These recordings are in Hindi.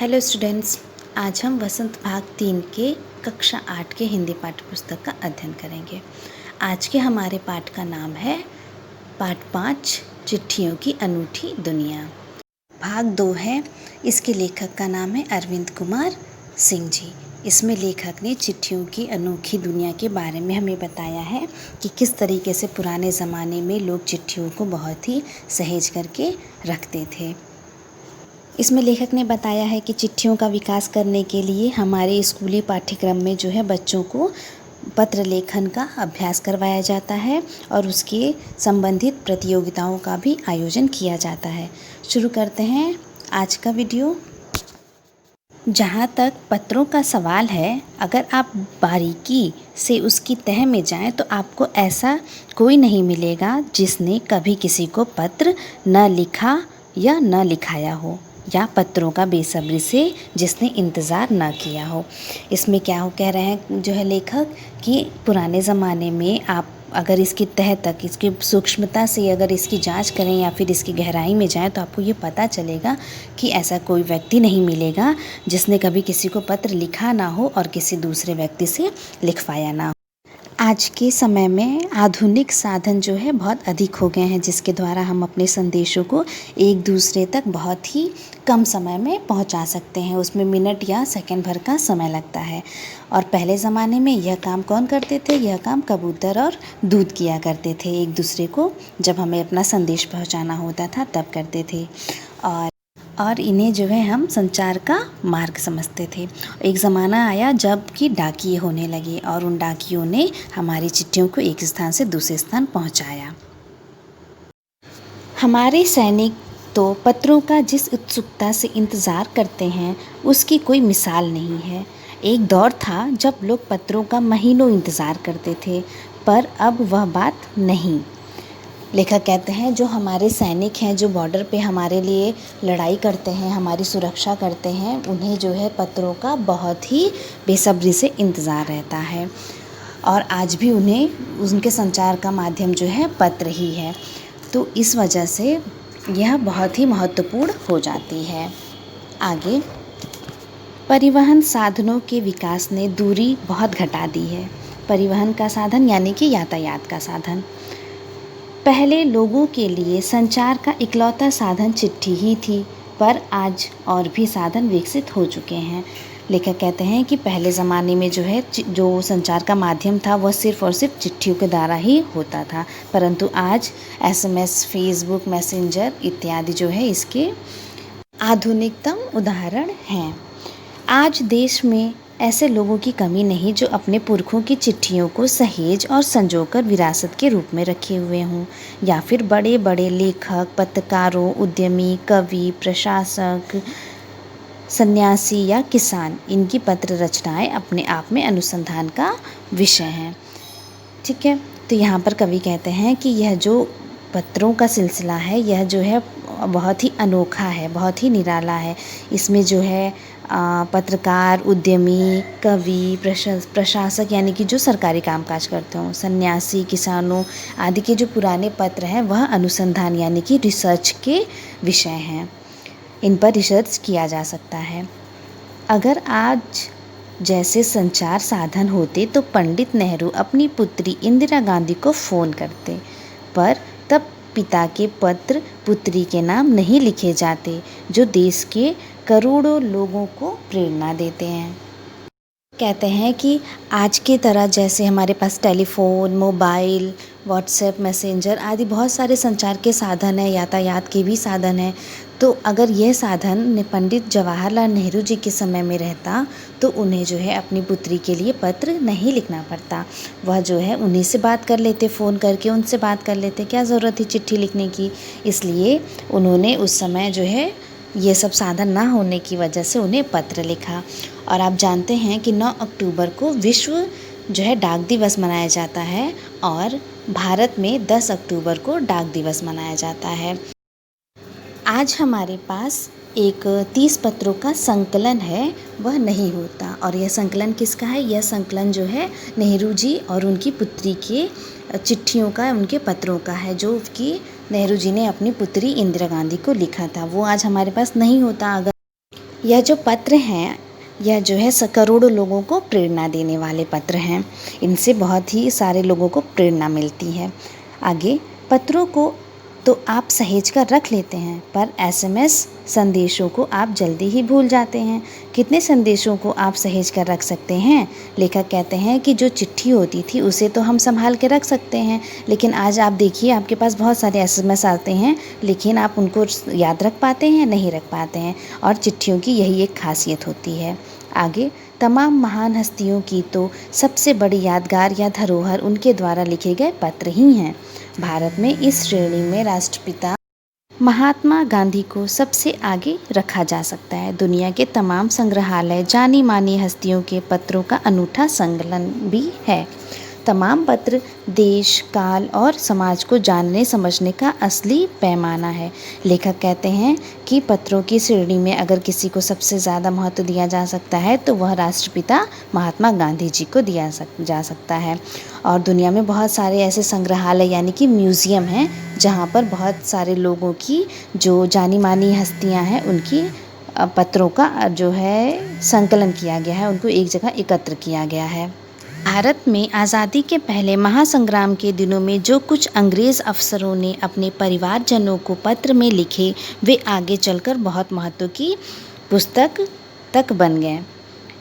हेलो स्टूडेंट्स, आज हम वसंत भाग 3 के कक्षा 8 के हिंदी पाठ्य पुस्तक का अध्ययन करेंगे। आज के हमारे पाठ का नाम है पाठ 5 चिट्ठियों की अनूठी दुनिया। भाग 2 है। इसके लेखक का नाम है अरविंद कुमार सिंह जी। इसमें लेखक ने चिट्ठियों की अनोखी दुनिया के बारे में हमें बताया है कि किस तरीके से पुराने ज़माने में लोग चिट्ठियों को बहुत ही सहेज करके रखते थे। इसमें लेखक ने बताया है कि चिट्ठियों का विकास करने के लिए हमारे स्कूली पाठ्यक्रम में जो है बच्चों को पत्र लेखन का अभ्यास करवाया जाता है और उसके संबंधित प्रतियोगिताओं का भी आयोजन किया जाता है। शुरू करते हैं आज का वीडियो। जहाँ तक पत्रों का सवाल है, अगर आप बारीकी से उसकी तह में जाएं तो आपको ऐसा कोई नहीं मिलेगा जिसने कभी किसी को पत्र न लिखा या न लिखाया हो, या पत्रों का बेसब्री से जिसने इंतज़ार ना किया हो। इसमें क्या कह रहे हैं जो है लेखक कि पुराने ज़माने में आप अगर इसकी तह तक, इसकी सूक्ष्मता से अगर इसकी जांच करें या फिर इसकी गहराई में जाएं तो आपको ये पता चलेगा कि ऐसा कोई व्यक्ति नहीं मिलेगा जिसने कभी किसी को पत्र लिखा ना हो और किसी दूसरे व्यक्ति से लिखवाया ना हो। आज के समय में आधुनिक साधन जो है बहुत अधिक हो गए हैं, जिसके द्वारा हम अपने संदेशों को एक दूसरे तक बहुत ही कम समय में पहुंचा सकते हैं। उसमें मिनट या सेकंड भर का समय लगता है। और पहले ज़माने में यह काम कौन करते थे? यह काम कबूतर और दूत किया करते थे। एक दूसरे को जब हमें अपना संदेश पहुँचाना होता था तब करते थे। और इन्हें जो है हम संचार का मार्ग समझते थे। एक ज़माना आया जब कि डाकिये होने लगे और उन डाकियों ने हमारी चिट्ठियों को एक स्थान से दूसरे स्थान पहुंचाया। हमारे सैनिक तो पत्रों का जिस उत्सुकता से इंतज़ार करते हैं उसकी कोई मिसाल नहीं है। एक दौर था जब लोग पत्रों का महीनों इंतज़ार करते थे, पर अब वह बात नहीं। लेखक कहते हैं जो हमारे सैनिक हैं, जो बॉर्डर पे हमारे लिए लड़ाई करते हैं, हमारी सुरक्षा करते हैं, उन्हें जो है पत्रों का बहुत ही बेसब्री से इंतज़ार रहता है। और आज भी उन्हें उनके संचार का माध्यम जो है पत्र ही है। तो इस वजह से यह बहुत ही महत्वपूर्ण हो जाती है। आगे, परिवहन साधनों के विकास ने दूरी बहुत घटा दी है। परिवहन का साधन यानी कि यातायात का साधन। पहले लोगों के लिए संचार का इकलौता साधन चिट्ठी ही थी, पर आज और भी साधन विकसित हो चुके हैं। लेखक कहते हैं कि पहले ज़माने में जो है जो संचार का माध्यम था वह सिर्फ़ और सिर्फ चिट्ठियों के द्वारा ही होता था, परंतु आज SMS, फेसबुक, मैसेंजर इत्यादि जो है इसके आधुनिकतम उदाहरण हैं। आज देश में ऐसे लोगों की कमी नहीं जो अपने पुरखों की चिट्ठियों को सहेज और संजोकर विरासत के रूप में रखे हुए हों, या फिर बड़े बड़े लेखक, पत्रकारों, उद्यमी, कवि, प्रशासक, सन्यासी या किसान, इनकी पत्र रचनाएं अपने आप में अनुसंधान का विषय हैं। ठीक है, तो यहाँ पर कवि कहते हैं कि यह जो पत्रों का सिलसिला है यह जो है बहुत ही अनोखा है, बहुत ही निराला है। इसमें जो है पत्रकार, उद्यमी, कवि, प्रशासक यानी कि जो सरकारी कामकाज करते हों, सन्यासी, किसानों आदि के जो पुराने पत्र हैं वह अनुसंधान यानी कि रिसर्च के विषय हैं। इन पर रिसर्च किया जा सकता है। अगर आज जैसे संचार साधन होते तो पंडित नेहरू अपनी पुत्री इंदिरा गांधी को फ़ोन करते, पर तब पिता के पत्र पुत्री के नाम नहीं लिखे जाते, जो देश के करोड़ों लोगों को प्रेरणा देते हैं। कहते हैं कि आज की तरह जैसे हमारे पास टेलीफोन, मोबाइल, व्हाट्सएप, मैसेंजर आदि बहुत सारे संचार के साधन हैं, यातायात के भी साधन हैं, तो अगर यह साधन पंडित जवाहरलाल नेहरू जी के समय में रहता तो उन्हें जो है अपनी पुत्री के लिए पत्र नहीं लिखना पड़ता। वह जो है उन्हीं से बात कर लेते, फ़ोन करके उनसे बात कर लेते, क्या ज़रूरत थी चिट्ठी लिखने की। इसलिए उन्होंने उस समय जो है ये सब साधन ना होने की वजह से उन्हें पत्र लिखा। और आप जानते हैं कि 9 अक्टूबर को विश्व जो है डाक दिवस मनाया जाता है और भारत में 10 अक्टूबर को डाक दिवस मनाया जाता है। आज हमारे पास एक 30 पत्रों का संकलन है, वह नहीं होता। और यह संकलन किसका है? यह संकलन जो है नेहरू जी और उनकी पुत्री के चिट्ठियों का, उनके पत्रों का है, जो कि नेहरू जी ने अपनी पुत्री इंदिरा गांधी को लिखा था। वो आज हमारे पास नहीं होता। यह जो पत्र हैं, यह जो है करोड़ों लोगों को प्रेरणा देने वाले पत्र हैं। इनसे बहुत ही सारे लोगों को प्रेरणा मिलती है। आगे, पत्रों को तो आप सहेज कर रख लेते हैं, पर एसएमएस संदेशों को आप जल्दी ही भूल जाते हैं। कितने संदेशों को आप सहेज कर रख सकते हैं? लेखक कहते हैं कि जो चिट्ठी होती थी उसे तो हम संभाल के रख सकते हैं, लेकिन आज आप देखिए आपके पास बहुत सारे एसएमएस आते हैं, लेकिन आप उनको याद रख पाते हैं? नहीं रख पाते हैं। और चिट्ठियों की यही एक खासियत होती है। आगे, तमाम महान हस्तियों की तो सबसे बड़ी यादगार या धरोहर उनके द्वारा लिखे गए पत्र ही हैं। भारत में इस श्रेणी में राष्ट्रपिता महात्मा गांधी को सबसे आगे रखा जा सकता है। दुनिया के तमाम संग्रहालय जानी मानी हस्तियों के पत्रों का अनूठा संकलन भी है। तमाम पत्र देश, काल और समाज को जानने समझने का असली पैमाना है। लेखक कहते हैं कि पत्रों की श्रेणी में अगर किसी को सबसे ज़्यादा महत्व दिया जा सकता है तो वह राष्ट्रपिता महात्मा गांधी जी को जा सकता है। और दुनिया में बहुत सारे ऐसे संग्रहालय यानी कि म्यूज़ियम हैं जहाँ पर बहुत सारे लोगों की जो जानी मानी हस्तियाँ हैं उनकी पत्रों का जो है संकलन किया गया है, उनको एक जगह एकत्र किया गया है। भारत में आज़ादी के पहले महासंग्राम के दिनों में जो कुछ अंग्रेज़ अफसरों ने अपने परिवारजनों को पत्र में लिखे, वे आगे चलकर बहुत महत्व की पुस्तक तक बन गए।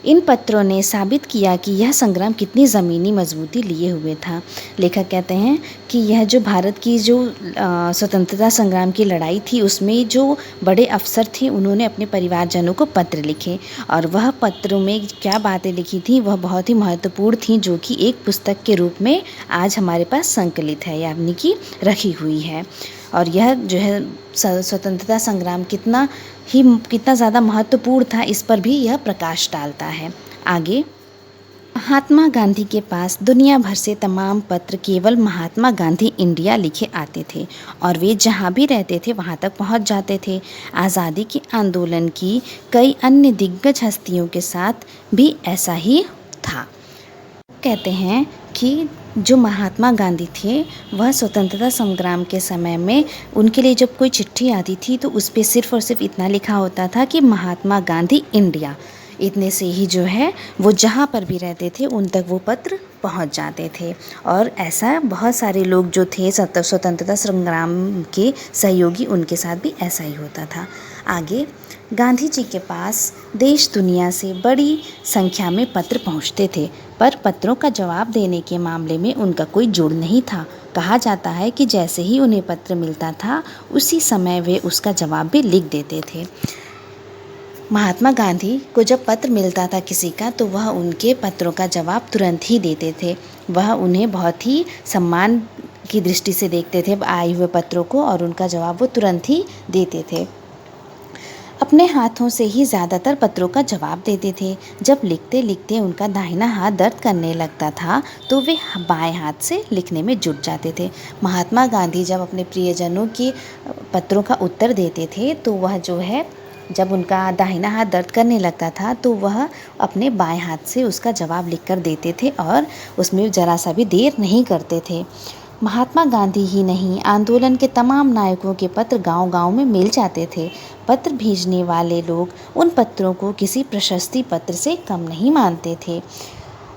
इन पत्रों ने साबित किया कि यह संग्राम कितनी ज़मीनी मजबूती लिए हुए था। लेखक कहते हैं कि यह जो भारत की जो स्वतंत्रता संग्राम की लड़ाई थी उसमें जो बड़े अफसर थे उन्होंने अपने परिवारजनों को पत्र लिखे, और वह पत्रों में क्या बातें लिखी थी वह बहुत ही महत्वपूर्ण थी, जो कि एक पुस्तक के रूप में आज हमारे पास संकलित है यानी कि रखी हुई है। और यह जो है स्वतंत्रता संग्राम कितना ज़्यादा महत्वपूर्ण था, इस पर भी यह प्रकाश डालता है। आगे, महात्मा गांधी के पास दुनिया भर से तमाम पत्र केवल महात्मा गांधी इंडिया लिखे आते थे, और वे जहाँ भी रहते थे वहाँ तक पहुँच जाते थे। आज़ादी के आंदोलन की कई अन्य दिग्गज हस्तियों के साथ भी ऐसा ही था। कहते हैं कि जो महात्मा गांधी थे वह स्वतंत्रता संग्राम के समय में उनके लिए जब कोई चिट्ठी आती थी तो उस पर सिर्फ़ और सिर्फ इतना लिखा होता था कि महात्मा गांधी इंडिया। इतने से ही जो है वो जहाँ पर भी रहते थे उन तक वो पत्र पहुँच जाते थे। और ऐसा बहुत सारे लोग जो थे स्वतंत्रता संग्राम के सहयोगी, उनके साथ भी ऐसा ही होता था। आगे, गांधी जी के पास देश दुनिया से बड़ी संख्या में पत्र पहुंचते थे, पर पत्रों का जवाब देने के मामले में उनका कोई जुड़ नहीं था। कहा जाता है कि जैसे ही उन्हें पत्र मिलता था उसी समय वे उसका जवाब भी लिख देते थे। महात्मा गांधी को जब पत्र मिलता था किसी का तो वह उनके पत्रों का जवाब तुरंत ही देते थे। वह उन्हें बहुत ही सम्मान की दृष्टि से देखते थे आए हुए पत्रों को, और उनका जवाब वो तुरंत ही देते थे। अपने हाथों से ही ज़्यादातर पत्रों का जवाब देते थे। जब लिखते लिखते उनका दाहिना हाथ दर्द करने लगता था तो वे बाएं हाथ से लिखने में जुट जाते थे। महात्मा गांधी जब अपने प्रियजनों के पत्रों का उत्तर देते थे तो वह जो है जब उनका दाहिना हाथ दर्द करने लगता था तो वह अपने बाएं हाथ से उसका जवाब लिखकर देते थे, और उसमें ज़रा सा भी देर नहीं करते थे। महात्मा गांधी ही नहीं, आंदोलन के तमाम नायकों के पत्र गांव-गांव में मिल जाते थे। पत्र भेजने वाले लोग उन पत्रों को किसी प्रशस्ति पत्र से कम नहीं मानते थे।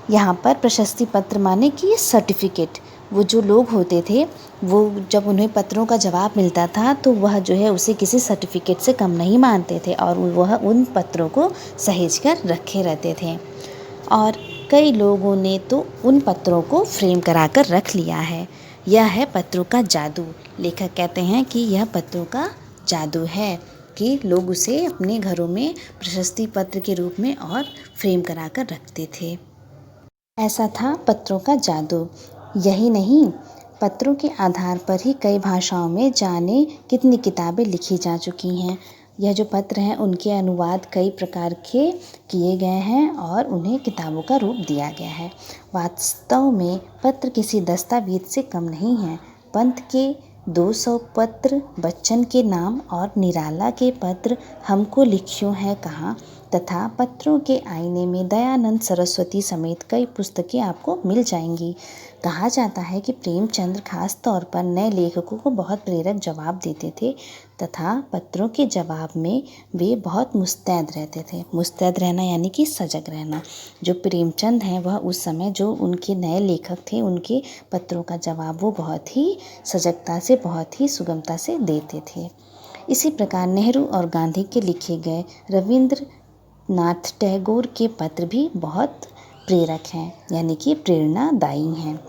यहाँ पर प्रशस्ति पत्र माने कि सर्टिफिकेट, वो जो लोग होते थे वो जब उन्हें पत्रों का जवाब मिलता था तो वह जो है उसे किसी सर्टिफिकेट से कम नहीं मानते थे, और वह उन पत्रों को सहेज कर रखे रहते थे। और कई लोगों ने तो उन पत्रों को फ्रेम कराकर रख लिया है। यह है पत्रों का जादू। लेखक कहते हैं कि यह पत्रों का जादू है कि लोग उसे अपने घरों में प्रशस्ति पत्र के रूप में और फ्रेम कराकर रखते थे। ऐसा था पत्रों का जादू। यही नहीं, पत्रों के आधार पर ही कई भाषाओं में जाने कितनी किताबें लिखी जा चुकी हैं। यह जो पत्र हैं उनके अनुवाद कई प्रकार के किए गए हैं और उन्हें किताबों का रूप दिया गया है। वास्तव में पत्र किसी दस्तावेज से कम नहीं हैं। पंत के 200 पत्र, बच्चन के नाम और निराला के पत्र हमको लिखियों है कहाँ, तथा पत्रों के आईने में दयानंद सरस्वती समेत कई पुस्तकें आपको मिल जाएंगी। कहा जाता है कि प्रेमचंद खास तौर पर नए लेखकों को बहुत प्रेरक जवाब देते थे तथा पत्रों के जवाब में वे बहुत मुस्तैद रहते थे। मुस्तैद रहना यानी कि सजग रहना। जो प्रेमचंद हैं वह उस समय जो उनके नए लेखक थे उनके पत्रों का जवाब वो बहुत ही सजगता से, बहुत ही सुगमता से देते थे। इसी प्रकार नेहरू और गांधी के लिखे गए रविंद्रनाथ टैगोर के पत्र भी बहुत प्रेरक हैं यानी कि प्रेरणादायी हैं।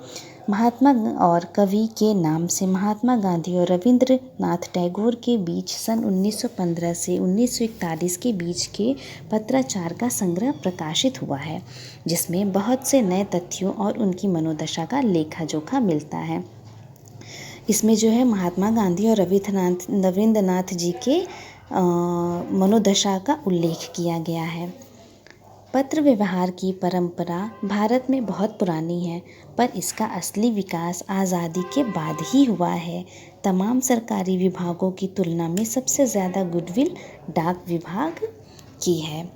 महात्मा और कवि के नाम से महात्मा गांधी और रविंद्रनाथ टैगोर के बीच सन 1915 से 1941 के बीच के पत्राचार का संग्रह प्रकाशित हुआ है, जिसमें बहुत से नए तथ्यों और उनकी मनोदशा का लेखा जोखा मिलता है। इसमें जो है महात्मा गांधी और रविंद्रनाथ जी के मनोदशा का उल्लेख किया गया है। पत्र व्यवहार की परंपरा भारत में बहुत पुरानी है, पर इसका असली विकास आज़ादी के बाद ही हुआ है। तमाम सरकारी विभागों की तुलना में सबसे ज़्यादा गुडविल डाक विभाग की है।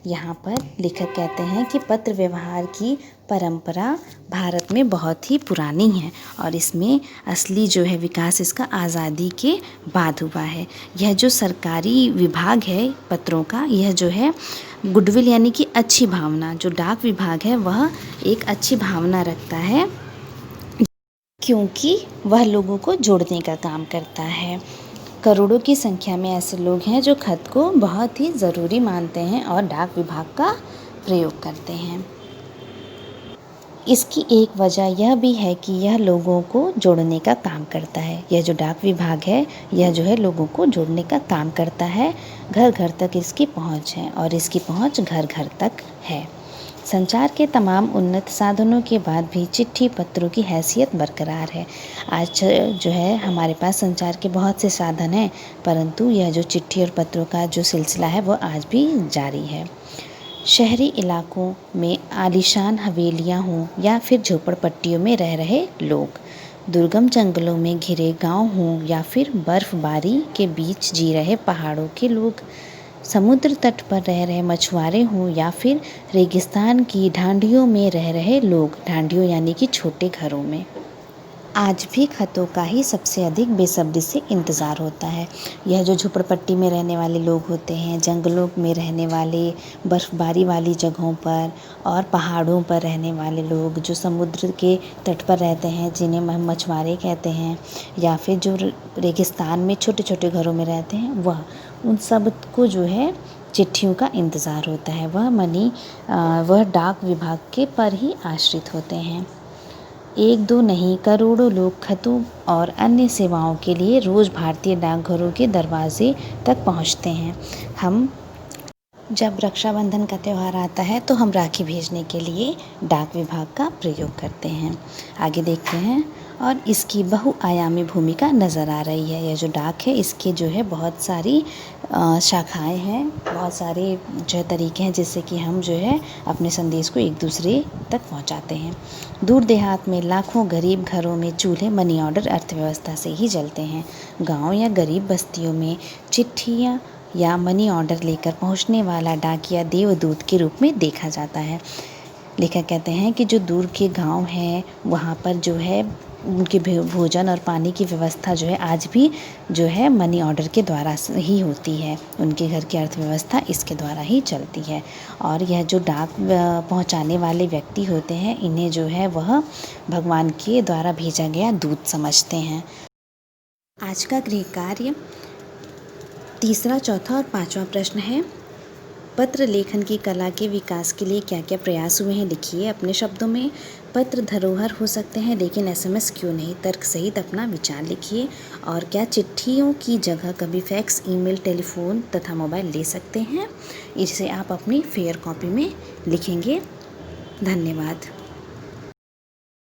यहाँ पर लेखक कहते हैं कि पत्र व्यवहार की परंपरा भारत में बहुत ही पुरानी है और इसमें असली जो है विकास इसका आज़ादी के बाद हुआ है। यह जो सरकारी विभाग है पत्रों का, यह जो है गुडविल यानी कि अच्छी भावना, जो डाक विभाग है वह एक अच्छी भावना रखता है क्योंकि वह लोगों को जोड़ने का काम करता है। करोड़ों की संख्या में ऐसे लोग हैं जो खत को बहुत ही ज़रूरी मानते हैं और डाक विभाग का प्रयोग करते हैं। इसकी एक वजह यह भी है कि यह लोगों को जोड़ने का काम करता है। यह जो डाक विभाग है यह जो है लोगों को जोड़ने का काम करता है। घर घर तक इसकी पहुंच है और इसकी पहुंच घर घर तक है। संचार के तमाम उन्नत साधनों के बाद भी चिट्ठी पत्रों की हैसियत बरकरार है। आज जो है हमारे पास संचार के बहुत से साधन हैं, परंतु यह जो चिट्ठी और पत्रों का जो सिलसिला है वो आज भी जारी है। शहरी इलाकों में आलीशान हवेलियां हों या फिर झोपड़पट्टियों में रह रहे लोग, दुर्गम जंगलों में घिरे गांव हों या फिर बर्फबारी के बीच जी रहे पहाड़ों के लोग, समुद्र तट पर रह रहे मछुआरे हों या फिर रेगिस्तान की ढांडियों में रह रहे लोग, ढांडियों यानी कि छोटे घरों में, आज भी खतों का ही सबसे अधिक बेसब्री से इंतज़ार होता है। यह जो झोपड़पट्टी में रहने वाले लोग होते हैं, जंगलों में रहने वाले, बर्फ़बारी वाली जगहों पर और पहाड़ों पर रहने वाले लोग, जो समुद्र के तट पर रहते हैं जिन्हें हम मछुआरे कहते हैं, या फिर जो रेगिस्तान में छोटे छोटे घरों में रहते हैं, वह उन सब को जो है चिट्ठियों का इंतज़ार होता है। वह डाक विभाग के पर ही आश्रित होते हैं। एक दो नहीं करोड़ों लोग खतों और अन्य सेवाओं के लिए रोज़ भारतीय डाकघरों के दरवाजे तक पहुंचते हैं। हम जब रक्षाबंधन का त्यौहार आता है तो हम राखी भेजने के लिए डाक विभाग का प्रयोग करते हैं। आगे देखते हैं। और इसकी बहुआयामी भूमिका नज़र आ रही है। यह जो डाक है इसके जो है बहुत सारी शाखाएं हैं, बहुत सारे जो है तरीके हैं जिससे कि हम जो है अपने संदेश को एक दूसरे तक पहुंचाते हैं। दूर देहात में लाखों गरीब घरों में चूल्हे मनी ऑर्डर अर्थव्यवस्था से ही जलते हैं। गांव या गरीब बस्तियों में चिट्ठियाँ या मनी ऑर्डर लेकर पहुंचने वाला डाकिया देवदूत के रूप में देखा जाता है। लेखक कहते हैं कि जो दूर के गांव हैं वहाँ पर जो है उनके भोजन और पानी की व्यवस्था जो है आज भी जो है मनी ऑर्डर के द्वारा ही होती है। उनके घर की अर्थव्यवस्था इसके द्वारा ही चलती है। और यह जो डाक पहुंचाने वाले व्यक्ति होते हैं इन्हें जो है वह भगवान के द्वारा भेजा गया दूत समझते हैं। आज का गृह कार्य तीसरा, चौथा और पांचवा प्रश्न है। पत्र लेखन की कला के विकास के लिए क्या क्या प्रयास हुए हैं लिखिए अपने शब्दों में। पत्र धरोहर हो सकते हैं लेकिन एसएमएस क्यों नहीं, तर्क सहित अपना विचार लिखिए। और क्या चिट्ठियों की जगह कभी फैक्स, ईमेल, टेलीफोन तथा मोबाइल ले सकते हैं। इसे आप अपनी फेयर कॉपी में लिखेंगे। धन्यवाद।